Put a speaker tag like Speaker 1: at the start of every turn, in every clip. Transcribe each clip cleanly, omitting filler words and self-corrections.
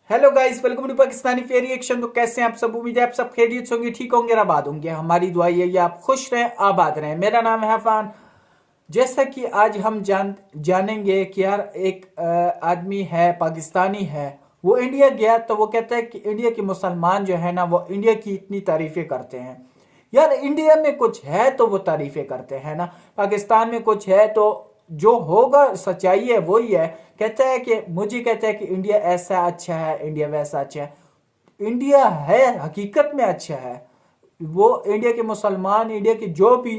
Speaker 1: Hello guys, welcome to Pakistani fair reaction. तो कैसे हैं आप सब? उम्मीद है आप सब खैरियत होंगे, ठीक होंगे और आबाद होंगे। हमारी दुआ ये है आप खुश रहें, आबाद रहें। मेरा नाम है अफान। जैसा कि आज हम जानेंगे कि यार एक आदमी है, पाकिस्तानी है, वो इंडिया गया तो वो कहता है कि इंडिया के मुसलमान जो है ना, वो इंडिया की इतनी तारीफें करते हैं। यार इंडिया में कुछ है तो वो तारीफें करते हैं ना, पाकिस्तान में कुछ है तो जो होगा सच्चाई है वही है। कहता है कि मुझे कहता है कि इंडिया ऐसा अच्छा है, इंडिया वैसा अच्छा है। इंडिया है हकीकत में अच्छा है। वो इंडिया के मुसलमान, इंडिया के जो भी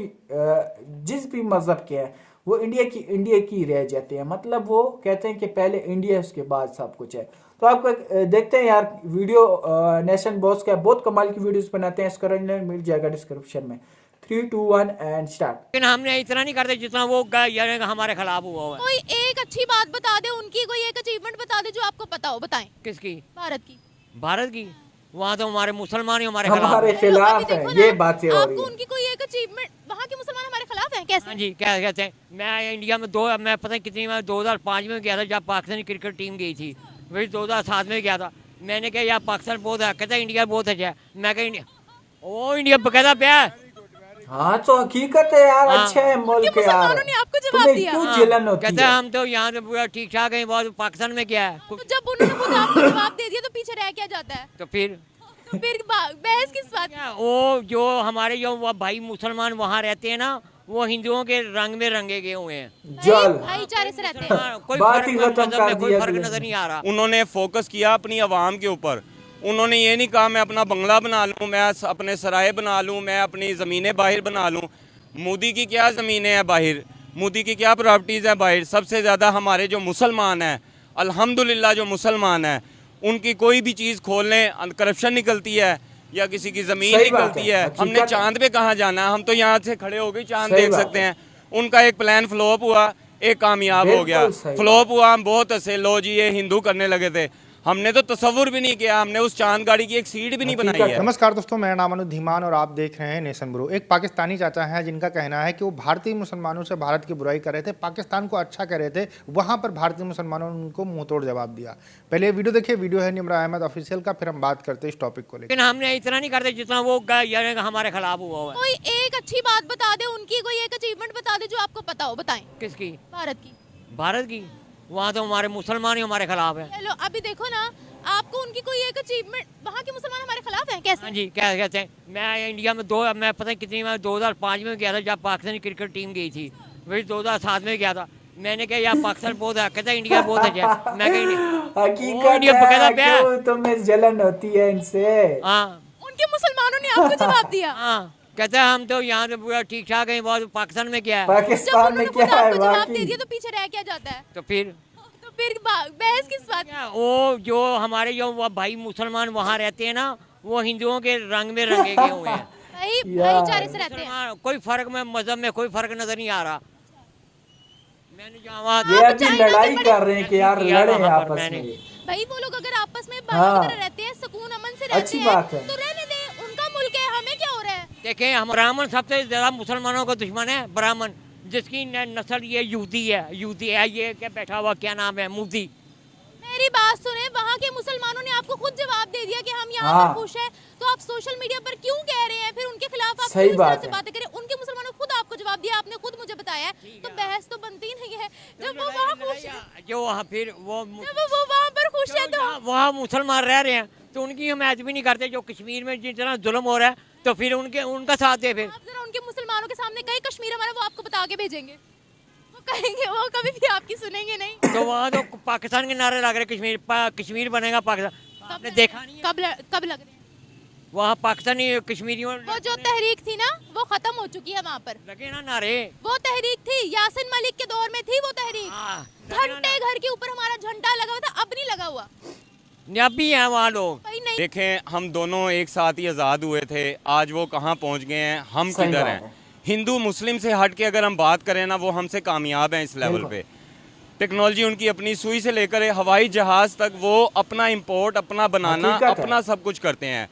Speaker 1: जिस भी मजहब के हैं, वो इंडिया की रह जाते हैं। मतलब वो कहते हैं कि पहले इंडिया उसके बाद सब कुछ है। तो आपको देखते हैं यार वीडियो, नेशन बॉस का बहुत कमाल की वीडियोस बनाते हैं। इसका लिंक मिल जाएगा डिस्क्रिप्शन में। 3 2 1 एंड स्टार्ट।
Speaker 2: लेकिन हमने इतना नहीं करते जितना वो यार हमारे खिलाफ हुआ है।
Speaker 3: कोई एक अच्छी बात बता दे उनकी, कोई एक अचीवमेंट बता दे जो आपको पता हो, बताएं।
Speaker 2: किसकी?
Speaker 3: भारत की।
Speaker 2: भारत की? वहाँ तो हमारे मुसलमान ही हमारे खिलाफ
Speaker 1: हमारे
Speaker 2: हैं।
Speaker 1: खिलाफ है, ये बातें हो रही
Speaker 3: आपको
Speaker 1: है।
Speaker 3: उनकी कोई एक अचीवमेंट, वहाँ के मुसलमान हमारे खिलाफ हैं कैसे?
Speaker 2: हाँ जी, क्या कहते हैं। मैं इंडिया में मैं पता नहीं कितनी, मैं 2005 में गया था जब पाकिस्तानी क्रिकेट टीम गई थी। वही 2007 में गया था। मैंने कहा यार पाकिस्तान बहुत है, कहता इंडिया बहुत अच्छा है। मैं कहा इंडिया, ओ इंडिया कहता प्या।
Speaker 1: हाँ तो हकीकत है यार,
Speaker 2: हाँ।
Speaker 1: अच्छे है मुल्क यार।
Speaker 3: मुसलमानों ने आपको जवाब
Speaker 1: तुम्हें
Speaker 3: दिया।
Speaker 1: क्यों
Speaker 2: हाँ,
Speaker 1: जलन होती
Speaker 2: कहता
Speaker 1: है?
Speaker 2: हम तो यहाँ से पूरा ठीक ठाक है, बहुत पाकिस्तान में क्या है।
Speaker 3: तो जब उन्होंने खुद आपको जवाब दे दिया तो पीछे रह क्या जाता है?
Speaker 2: तो फिर
Speaker 3: बहस किस बात की?
Speaker 2: वो जो हमारे जो भाई मुसलमान वहाँ रहते हैं ना, वो हिंदुओं के रंग में रंगे गए हुए हैं।
Speaker 1: जल
Speaker 3: भाईचारे से रहते हैं।
Speaker 2: हाँ, कोई
Speaker 1: बात
Speaker 2: फर्क
Speaker 1: ही
Speaker 2: मजहब
Speaker 1: खत्म कर
Speaker 2: में कोई
Speaker 1: दिया
Speaker 2: फर्क
Speaker 1: अगले
Speaker 2: नजर नहीं आ रहा।
Speaker 4: उन्होंने फोकस किया अपनी आवाम के ऊपर। उन्होंने ये नहीं कहा मैं अपना बंगला बना लूँ, मैं अपने सराय बना लूँ, मैं अपनी ज़मीनें बाहर बना लूँ। मोदी की क्या ज़मीनें हैं बाहर, मोदी की क्या प्रॉपर्टीज़ हैं बाहर। सबसे ज़्यादा हमारे जो मुसलमान हैं, अल्हम्दुलिल्लाह जो मुसलमान हैं, उनकी कोई भी चीज़ खोल लें करप्शन निकलती है या किसी की ज़मीन
Speaker 1: सही बात
Speaker 4: निकलती
Speaker 1: है,
Speaker 4: है।
Speaker 1: हकीकत
Speaker 4: हमने
Speaker 1: है।
Speaker 4: चांद पे कहाँ जाना है, हम तो यहाँ से खड़े हो गए चांद
Speaker 1: सही
Speaker 4: देख
Speaker 1: बात
Speaker 4: सकते
Speaker 1: है।
Speaker 4: हैं। उनका एक प्लान फ्लॉप हुआ, एक कामयाब हो गया।
Speaker 1: बिल्कुल सही
Speaker 4: फ्लॉप हुआ, हम बहुत हंसे, लो जी ये हिंदू करने लगे थे। हमने तो तसव्वुर भी नहीं किया, हमने उस चांद गाड़ी की एक सीट भी नहीं बनाई है।
Speaker 5: नमस्कार दोस्तों, मेरा नाम अनुज धीमान और आप देख रहे हैं नेशन ब्रो। एक पाकिस्तानी चाचा हैं जिनका कहना है कि वो भारतीय मुसलमानों से भारत की बुराई कर रहे थे, पाकिस्तान को अच्छा कर रहे थे। वहां पर भारतीय मुसलमानों ने उनको मुंहतोड़ जवाब दिया। पहले ये वीडियो देखिए, वीडियो है निमरा अहमद ऑफिशियल का, फिर हम बात करते हैं इस टॉपिक को लेकर।
Speaker 2: लेकिन हमने इतना नहीं करते जितना वो यार हमारे खिलाफ हुआ है।
Speaker 3: कोई एक अच्छी बात बता दे उनकी, कोई एक अचीवमेंट बता दे जो आपको पता हो, बताएं।
Speaker 2: किसकी?
Speaker 3: भारत की।
Speaker 2: भारत की? वहाँ तो हमारे मुसलमान ही हमारे खिलाफ है।
Speaker 3: चलो अभी देखो ना, आपको उनकी कोई एक अचीवमेंट, वहाँ के मुसलमान हमारे खिलाफ हैं कैसे?
Speaker 2: हाँ जी, क्या कहते हैं। मैं इंडिया में मैं पता नहीं कितनी, मैं 2005 में गया था जब पाकिस्तानी क्रिकेट टीम गई थी। वही 2007 में गया था। मैंने कहा यार पाकिस्तान बहुत है, कहता इंडिया बहुत अच्छा है। मैं कहा
Speaker 1: हकीकत
Speaker 2: इंडिया कहता
Speaker 1: है,
Speaker 2: प्या।
Speaker 1: क्यों तुम्हें जलन होती है इनसे?
Speaker 2: हाँ
Speaker 3: उनके मुसलमानों ने आपको जवाब दिया।
Speaker 2: हाँ, कहता है हम तो यहाँ से पूरा ठीक ठाक है, बहुत पाकिस्तान में क्या है।
Speaker 3: जब
Speaker 1: पाकिस्तान में
Speaker 3: उन्होंने
Speaker 1: क्या
Speaker 3: खुद
Speaker 1: है
Speaker 3: आपको जवाब दे
Speaker 1: वाकई?
Speaker 3: दिया तो पीछे रह क्या जाता है?
Speaker 2: तो फिर
Speaker 3: बहस किस बात की?
Speaker 2: वो जो हमारे जो भाई मुसलमान वहाँ रहते हैं ना, वो हिंदुओं के रंग में रंगे गए हुए हैं।
Speaker 3: भाईचारे से रहते हैं।
Speaker 2: मुसलमान कोई फर्क में मजहब में कोई फर्क नजर नहीं आ रहा। मैंने जहाँ
Speaker 1: ये अभी लड़ाई कर रहे हैं कि यार लड़े आपस में।
Speaker 3: भाई वो लोग अगर आपस में भाइयों की तरह रहते हैं, सुकून अमन से रहते
Speaker 1: अच्छी
Speaker 3: हैं,
Speaker 1: बात है।
Speaker 3: तो रहने दें, उनका मुल्क है, हमें क्या हो रहा है?
Speaker 2: देखें, हम ब्राह्मण सबसे ज्यादा मुसलमानों का दुश्मन है। ब्राह्मण जिसकी नस्ल ये यूदी है, यूदी है। ये क्या बैठा हुआ क्या नाम है, मोदी।
Speaker 3: मेरी बात सुने, वहाँ के मुसलमानों ने आपको खुद जवाब दे दिया कि हम यहाँ
Speaker 1: हाँ।
Speaker 3: पर खुश हैं, तो आप सोशल मीडिया पर क्यों कह रहे हैं फिर उनके खिलाफ? आप
Speaker 1: सही
Speaker 3: क्यों इस तरह
Speaker 1: बात
Speaker 3: से
Speaker 1: है।
Speaker 3: बातें करें? उनके मुसलमानों ने खुद आपको जवाब दिया, आपने खुद मुझे बताया है, तो बहस तो बनती ही नहीं है। जब वो वहाँ खुश है,
Speaker 2: जो वहाँ फिर वो
Speaker 3: जब वो वहाँ पर खुश है, तो
Speaker 2: वहाँ मुसलमान रह रहे हैं तो उनकी हम हिमायत भी नहीं करते। जो कश्मीर में जितना जुल्म हो रहा है, तो फिर उनका साथ दे। फिर
Speaker 3: आप जरा उनके मुसलमानों के सामने कहीं कश्मीर हमारा, वो आपको बता के भेजेंगे, वो कहेंगे, वो कभी भी आपकी सुनेंगे नहीं।
Speaker 2: तो वहाँ तो पाकिस्तान के नारे लग रहे, कश्मीर बनेगा पाकिस्तान। आपने देखा नहीं है?
Speaker 3: कब लग रहे हैं?
Speaker 2: वहाँ पाकिस्तानी कश्मीरियों
Speaker 3: वो जो तहरीक थी ना, वो खत्म हो चुकी है वहाँ पर।
Speaker 2: लगे ना नारे।
Speaker 3: वो तहरीक थी, यासिन मलिक के दौर में थी वो तहरीक।
Speaker 2: हाँ, लगे ना
Speaker 3: घंटे घर के ऊपर हमारा झंडा लगा हुआ था, अब नहीं लगा हुआ।
Speaker 2: भी हैं वहाँ लोग।
Speaker 3: भाई नहीं।
Speaker 4: देखें, हम दोनों एक साथ ही आज़ाद हुए थे, आज वो कहाँ पहुँच गए हैं, हम
Speaker 1: सही
Speaker 4: किधर
Speaker 1: बात
Speaker 4: हैं।
Speaker 1: है।
Speaker 4: हिंदू मुस्लिम से हट के अगर हम बात करें ना, वो हमसे कामयाब हैं इस लेवल पे। टेक्नोलॉजी उनकी अपनी, सुई से लेकर हवाई जहाज़ तक वो अपना इंपोर्ट, अपना बनाना,
Speaker 1: हकीकत है।
Speaker 4: अपना सब कुछ करते हैं।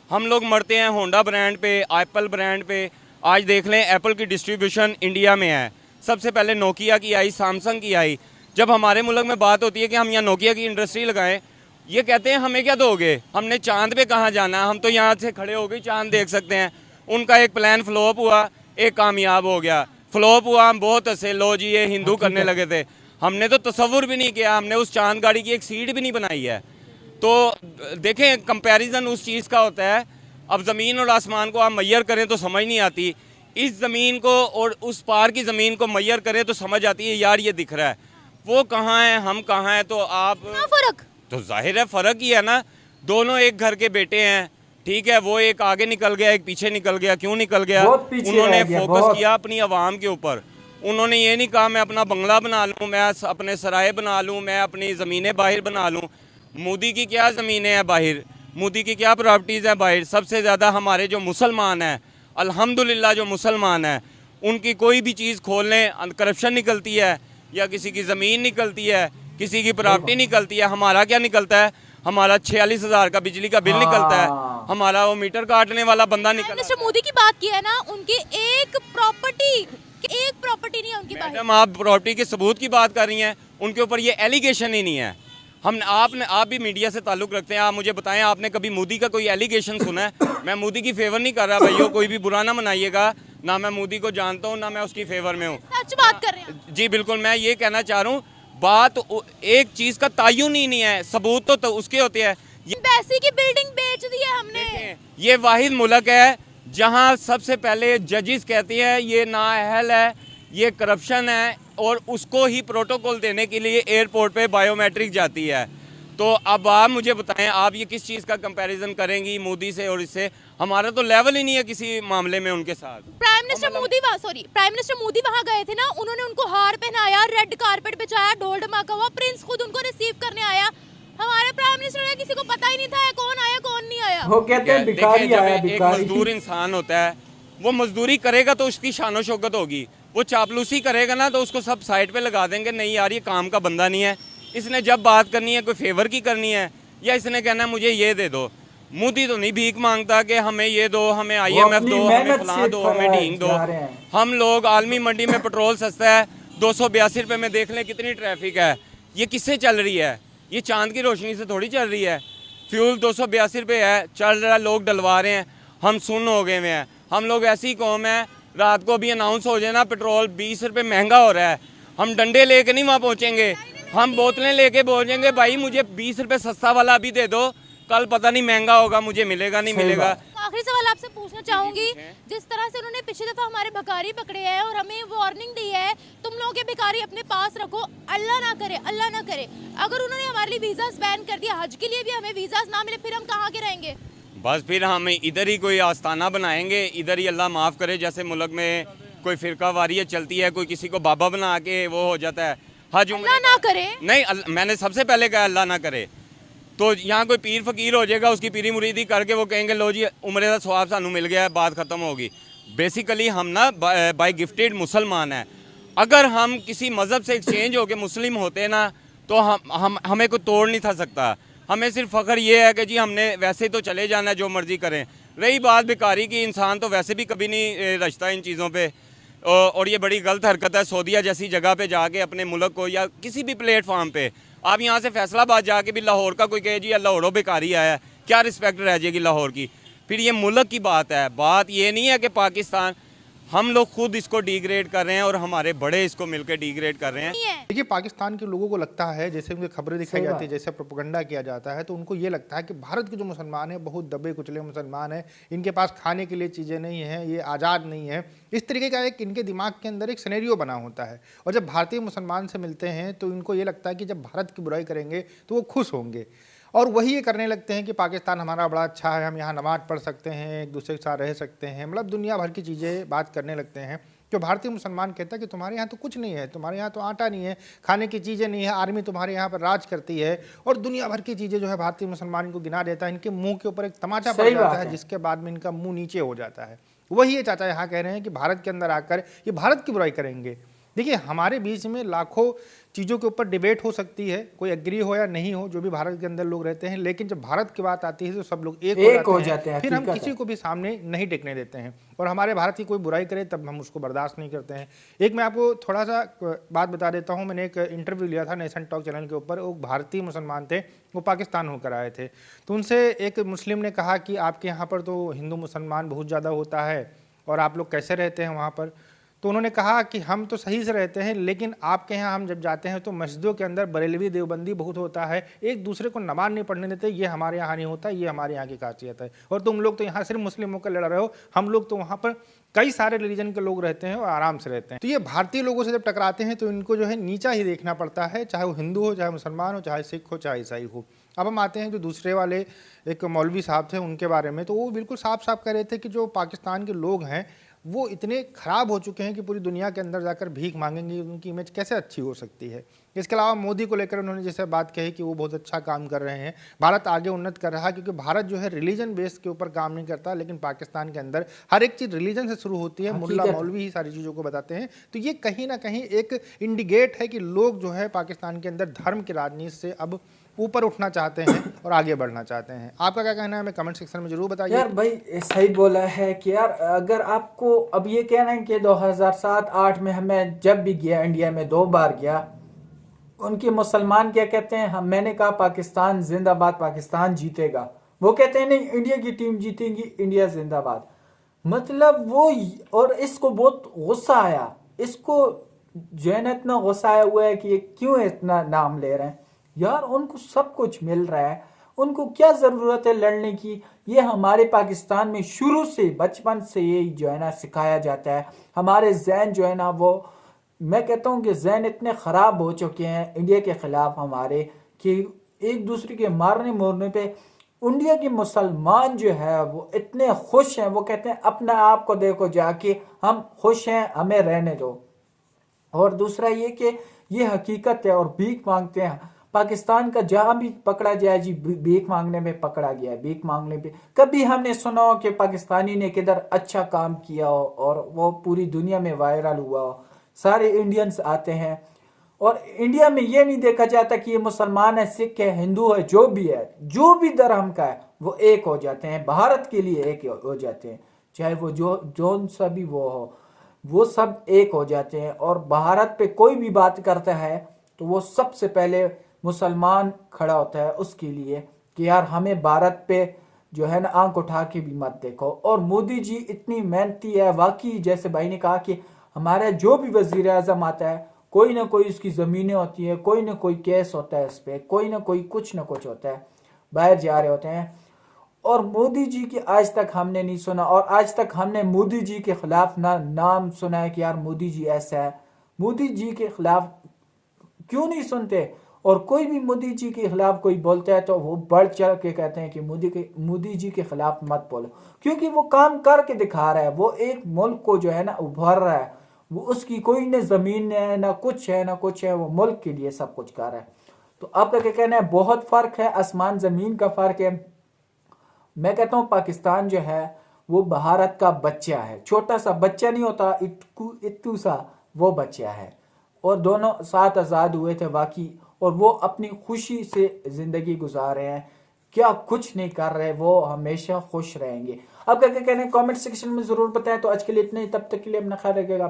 Speaker 4: हम लोग मरते हैं होंडा ब्रांड पे, एप्पल ब्रांड पे। आज देख लें, एप्पल की डिस्ट्रीब्यूशन इंडिया में है। सबसे पहले नोकिया की आई, सैमसंग की आई। जब हमारे मुल्क में बात होती है कि हम यहाँ नोकिया की इंडस्ट्री लगाएं, ये कहते हैं हमें क्या दोगे, हमने चांद पे कहाँ जाना, हम तो यहाँ से खड़े हो गए चांद देख सकते हैं। उनका एक प्लान फ्लॉप हुआ, एक कामयाब हो गया। फ्लॉप हुआ, हम बहुत हंसे, लो जी ये हिंदू करने लगे थे। हमने तो तसव्वुर भी नहीं किया, हमने उस चांद गाड़ी की एक सीट भी नहीं बनाई है। तो देखें, कंपैरिजन उस चीज़ का होता है। अब ज़मीन और आसमान को आप मैयर करें तो समझ नहीं आती, इस ज़मीन को और उस पार की ज़मीन को मैयर करें तो समझ आती है, यार ये दिख रहा है, वो कहाँ है, हम कहाँ हैं। तो आप
Speaker 3: फर्क
Speaker 4: तो जाहिर है फ़र्क ही है ना, दोनों एक घर के बेटे हैं, ठीक है। वो एक आगे निकल गया, एक पीछे निकल गया। क्यों निकल गया?
Speaker 1: बहुत पीछे
Speaker 4: उन्होंने
Speaker 1: रह गया,
Speaker 4: फोकस
Speaker 1: बहुत।
Speaker 4: किया अपनी आवाम के ऊपर। उन्होंने ये नहीं कहा मैं अपना बंगला बना लूँ, मैं अपने सराय बना लूँ, मैं अपनी ज़मीनें बाहर बना लूँ। मोदी की क्या ज़मीनें हैं बाहर, मोदी की क्या प्रॉपर्टीज़ हैं बाहर। सबसे ज़्यादा हमारे जो मुसलमान हैं, अल्हम्दुलिल्लाह जो मुसलमान हैं, उनकी कोई भी चीज़ खोल लें करप्शन निकलती है, या किसी की ज़मीन निकलती है, किसी की प्रॉपर्टी निकलती है। हमारा क्या निकलता है? हमारा 46,000 का बिजली का बिल निकलता है, हमारा वो मीटर काटने वाला बंदा निकलता है।
Speaker 3: मिस्टर मोदी की बात की है ना, उनकी एक प्रॉपर्टी नहीं है उनकी बात।
Speaker 4: मैडम, आप प्रॉपर्टी के सबूत की बात कर रही हैं, उनके ऊपर ये एलिगेशन ही नहीं है। आप भी मीडिया से ताल्लुक़ रखते हैं, आप मुझे बताएं, आपने कभी मोदी का कोई एलिगेशन सुना है? मैं मोदी की फेवर नहीं कर रहा भाइयों, कोई भी बुरा ना मनाइएगा, ना मैं मोदी को जानता हूँ ना मैं उसकी फेवर में हूँ।
Speaker 3: सच बात कर रहे हैं।
Speaker 4: जी बिल्कुल, मैं ये कहना चाह रहा हूँ, बात एक चीज़ का तायुन ही नहीं है, सबूत तो उसके होते हैं।
Speaker 3: एम्बेसी की बिल्डिंग बेच दी है हमने।
Speaker 4: ये वाहिद मुल्क है जहाँ सबसे पहले जजेस कहते हैं ये नाअहल है, ये करप्शन है, और उसको ही प्रोटोकॉल देने के लिए एयरपोर्ट पे बायोमेट्रिक जाती है। तो अब आप मुझे बताएं, आप ये किस चीज़ का कंपैरिजन करेंगी मोदी से और इससे? हमारा तो लेवल ही नहीं है किसी मामले में उनके साथ।
Speaker 3: प्राइम मिनिस्टर मोदी वहाँ गए थे ना, उन्होंने उनको हार पहनाया, रेड कारपेट बिछाया, ढोल ढमाका हुआ, प्रिंस खुद उनको रिसीव करने आया। हमारे प्राइम मिनिस्टर ने किसी को पता ही नहीं था कौन आया कौन नहीं आया।
Speaker 1: वो कहते हैं भिखारी
Speaker 4: देखिए,
Speaker 1: आया,
Speaker 4: जब एक
Speaker 1: भिखारी।
Speaker 4: मजदूर इंसान होता है, वो मजदूरी करेगा तो उसकी शानो शौकत होगी। वो चापलूसी करेगा ना तो उसको सब साइड पे लगा देंगे, नहीं यार ये काम का बंदा नहीं है। इसने जब बात करनी है कोई फेवर की करनी है, या इसने कहना है मुझे ये दे दो। मोदी तो नहीं भीख मांगता कि हमें ये दो, हमें IMF दो, हमें फलां दो, हमें ढींग दो। हम लोग आलमी मंडी में पेट्रोल सस्ता है, 282 रुपये में देख लें कितनी ट्रैफिक है। ये किससे चल रही है? ये चांद की रोशनी से थोड़ी चल रही है। फ्यूल 282 रुपये है, चल रहा है, लोग डलवा रहे हैं, हम सुन्न हो गए हुए हैं। हम लोग ऐसी कौम है, रात को भी अनाउंस हो जाए ना पेट्रोल 20 रुपये महंगा हो रहा है, हम डंडे लेके नहीं वहाँ पहुँचेंगे, हम बोतलें लेके पहुँचेंगे, भाई मुझे 20 रुपये सस्ता वाला अभी दे दो, कल पता नहीं महंगा होगा, मुझे मिलेगा नहीं मिलेगा।
Speaker 3: आखिरी सवाल आपसे पूछना चाहूंगी, जिस तरह से उन्होंने पिछली दफा हमारे भिखारी पकड़े हैं और हमें वार्निंग दी है, तुम लोगों के भिखारी अपने पास रखो, अल्लाह ना करे अगर उन्होंने हमारे लिए वीजा बैन कर दिया, हज के लिए भी हमें वीजा ना मिले, फिर हम कहाँ के रहेंगे?
Speaker 4: बस फिर हम इधर ही कोई आस्थाना बनाएंगे, इधर ही अल्लाह माफ़ करे। जैसे मुल्क में कोई फ़िरका वारियत चलती है, कोई किसी को बाबा बना के वो हो जाता है, हज
Speaker 3: अल्लाह ना करे।
Speaker 4: नहीं, मैंने सबसे पहले कहा अल्लाह ना करे। तो यहाँ कोई पीर फकीर हो जाएगा, उसकी पीरी मुरीदी करके वो कहेंगे लो जी उम्रे का सवाब सानू मिल गया है, बात ख़त्म होगी। बेसिकली हम ना बाय गिफ्टेड मुसलमान हैं। अगर हम किसी मज़हब से एक्सचेंज होकर मुस्लिम होते ना तो हमें कोई तोड़ नहीं था सकता। हमें सिर्फ फ़ख्र ये है कि जी हमने वैसे तो चले जाना है, जो मर्ज़ी करें। रही बात भिखारी की, इंसान तो वैसे भी कभी नहीं रचता इन चीज़ों पे, और ये बड़ी गलत हरकत है। सऊदीया जैसी जगह पे जाके अपने मुल्क को, या किसी भी प्लेटफॉर्म पे, आप यहाँ से फैसलाबाद जाके भी लाहौर का कोई कहे जी लाहौरों भिखारी आया है, क्या रिस्पेक्ट रह जाएगी लाहौर की? फिर ये मुल्क की बात है, बात ये नहीं है कि पाकिस्तान, हम लोग खुद इसको डिग्रेड कर रहे हैं और हमारे बड़े इसको मिलकर डिग्रेड कर रहे हैं।
Speaker 5: देखिए, पाकिस्तान के लोगों को लगता है, जैसे उनकी खबरें दिखाई जाती है, जैसे प्रोपेगेंडा किया जाता है, तो उनको ये लगता है कि भारत के जो मुसलमान हैं बहुत दबे कुचले मुसलमान हैं, इनके पास खाने के लिए चीज़ें नहीं हैं, ये आज़ाद नहीं है। इस तरीके का एक इनके दिमाग के अंदर एक सिनेरियो बना होता है, और जब भारतीय मुसलमान से मिलते हैं तो इनको ये लगता है कि जब भारत की बुराई करेंगे तो वो खुश होंगे, और वही ये करने लगते हैं कि पाकिस्तान हमारा बड़ा अच्छा है, हम यहाँ नमाज़ पढ़ सकते हैं, एक दूसरे के साथ रह सकते हैं, मतलब दुनिया भर की चीज़ें बात करने लगते हैं। जो भारतीय मुसलमान कहता है कि तुम्हारे यहाँ तो कुछ नहीं है, तुम्हारे यहाँ तो आटा नहीं है, खाने की चीज़ें नहीं है, आर्मी तुम्हारे यहाँ पर राज करती है, और दुनिया भर की चीज़ें जो है भारतीय मुसलमान को गिना देता है। इनके मुंह के ऊपर एक तमाचा पड़ जाता है, जिसके बाद में इनका मुंह नीचे हो जाता है। वही ये चाचा यहाँ कह रहे हैं कि भारत के अंदर आकर ये भारत की बुराई करेंगे, देखिए, हमारे बीच में लाखों चीज़ों के ऊपर डिबेट हो सकती है, कोई एग्री हो या नहीं हो, जो भी भारत के अंदर लोग रहते हैं, लेकिन जब भारत की बात आती है तो सब लोग एक हो जाते हैं। फिर हम
Speaker 1: हकीकत
Speaker 5: किसी
Speaker 1: है।
Speaker 5: को भी सामने नहीं टिकने देते हैं, और हमारे भारत की कोई बुराई करे तब हम उसको बर्दाश्त नहीं करते हैं। एक मैं आपको थोड़ा सा बात बता देता हूँ। मैंने एक इंटरव्यू लिया था नेशन टॉक चैनल के ऊपर। वो भारतीय मुसलमान थे, वो पाकिस्तान होकर आए थे। तो उनसे एक मुस्लिम ने कहा कि आपके यहाँ पर तो हिंदू मुसलमान बहुत ज़्यादा होता है और आप लोग कैसे रहते हैं वहाँ पर। तो उन्होंने कहा कि हम तो सही से रहते हैं, लेकिन आपके यहाँ हम जब जाते हैं तो मस्जिदों के अंदर बरेलवी देवबंदी बहुत होता है, एक दूसरे को नमाज नहीं पढ़ने देते, ये हमारे यहाँ नहीं होता, ये हमारे यहाँ की खासियत है। और तुम लोग तो यहाँ सिर्फ मुस्लिम होकर लड़ रहे हो, हम लोग तो वहाँ पर कई सारे रिलीजन के लोग रहते हैं और आराम से रहते हैं। तो ये भारतीय लोगों से जब टकराते हैं तो इनको जो है नीचा ही देखना पड़ता है, चाहे वो हिंदू हो, चाहे मुसलमान हो, चाहे सिख हो, चाहे ईसाई हो। अब हम आते हैं जो दूसरे वाले एक मौलवी साहब थे उनके बारे में। तो वो बिल्कुल साफ साफ कह रहे थे कि जो पाकिस्तान के लोग हैं वो इतने ख़राब हो चुके हैं कि पूरी दुनिया के अंदर जाकर भीख मांगेंगे, उनकी इमेज कैसे अच्छी हो सकती है। इसके अलावा मोदी को लेकर उन्होंने जैसे बात कही कि वो बहुत अच्छा काम कर रहे हैं, भारत आगे उन्नत कर रहा है, क्योंकि भारत जो है रिलीजन बेस के ऊपर काम नहीं करता, लेकिन पाकिस्तान के अंदर हर एक चीज़ रिलीजन से शुरू होती है, मुल्ला मौलवी ही सारी चीज़ों को बताते हैं। तो ये कहीं ना कहीं एक इंडिकेट है कि लोग जो है पाकिस्तान के अंदर धर्म की राजनीति से अब ऊपर उठना चाहते हैं और आगे बढ़ना चाहते हैं। आपका क्या कहना है, हमें कमेंट सेक्शन में जरूर बताइए।
Speaker 1: यार भाई सही बोला है कि यार अगर आपको अब ये कहना है कि 2007-8 में हमें जब भी गया, इंडिया में 2 बार गया, उनके मुसलमान क्या कहते हैं, हम मैंने कहा पाकिस्तान जिंदाबाद, पाकिस्तान जीतेगा, वो कहते हैं नहीं इंडिया की टीम जीतेगी, इंडिया जिंदाबाद। मतलब वो, और इसको बहुत गुस्सा आया, इसको जो है ना इतना गुस्सा आया हुआ है कि ये क्यों इतना नाम ले रहे हैं। यार उनको सब कुछ मिल रहा है, उनको क्या जरूरत है लड़ने की। ये हमारे पाकिस्तान में शुरू से बचपन से ये जो है ना सिखाया जाता है। हमारे जहन जो है ना वो, मैं कहता हूँ कि जहन इतने खराब हो चुके हैं इंडिया के खिलाफ हमारे, कि एक दूसरे के मारने मोरने पे इंडिया के मुसलमान जो है वो इतने खुश हैं, वो कहते हैं अपना आप को देखो जाके, हम खुश हैं, हमें रहने दो। और दूसरा ये कि ये हकीकत है, और भीख मांगते हैं। पाकिस्तान का जहां भी पकड़ा जाए जी, भीख मांगने में पकड़ा गया है। भीख मांगने पे कभी हमने सुना हो कि पाकिस्तानी ने किधर अच्छा काम किया हो और वो पूरी दुनिया में वायरल हुआ हो। सारे इंडियंस आते हैं, और इंडिया में ये नहीं देखा जाता कि ये मुसलमान है, सिख है, हिंदू है, जो भी धर्म का है, वो एक हो जाते हैं, भारत के लिए एक हो जाते हैं, चाहे वो जो सा भी वो हो, वो सब एक हो जाते हैं। और भारत पे कोई भी बात करता है तो वो सबसे पहले मुसलमान खड़ा होता है उसके लिए कि यार हमें भारत पे जो है ना आंख उठा के भी मत देखो। और मोदी जी इतनी मेहनती है वाकई, जैसे भाई ने कहा कि हमारा जो भी वजीर आजम आता है, कोई ना कोई उसकी ज़मीनें होती है, कोई ना कोई केस होता है उस पर, कोई ना कोई कुछ ना कुछ होता है, बाहर जा रहे होते हैं। और मोदी जी की आज तक हमने नहीं सुना, और आज तक हमने मोदी जी के खिलाफ ना नाम सुना है कि यार मोदी जी ऐसा है। मोदी जी के खिलाफ क्यों नहीं सुनते? और कोई भी मोदी जी के खिलाफ कोई बोलता है तो वो बढ़ चढ़ के कहते हैं कि मोदी जी के खिलाफ मत बोलो, क्योंकि वो काम करके दिखा रहा है। वो एक मुल्क को जो है ना उभर रहा है, वो उसकी कोई न जमीन है ना कुछ है ना कुछ है, वो मुल्क के लिए सब कुछ कर रहा है। तो आपका क्या कहना है? बहुत फर्क है, आसमान जमीन का फर्क है। मैं कहता हूँ पाकिस्तान जो है वो भारत का बच्चा है, छोटा सा बच्चा नहीं होता, इत्तू सा वो बच्चा है। और दोनों साथ आज़ाद हुए थे वाकई, और वो अपनी खुशी से ज़िंदगी गुजार रहे हैं, क्या कुछ नहीं कर रहे, वो हमेशा खुश रहेंगे। आपका क्या कहना है? कमेंट सेक्शन में ज़रूर बताएं। तो आज के लिए इतने ही, तब तक के लिए अपना ख्याल रखिएगा।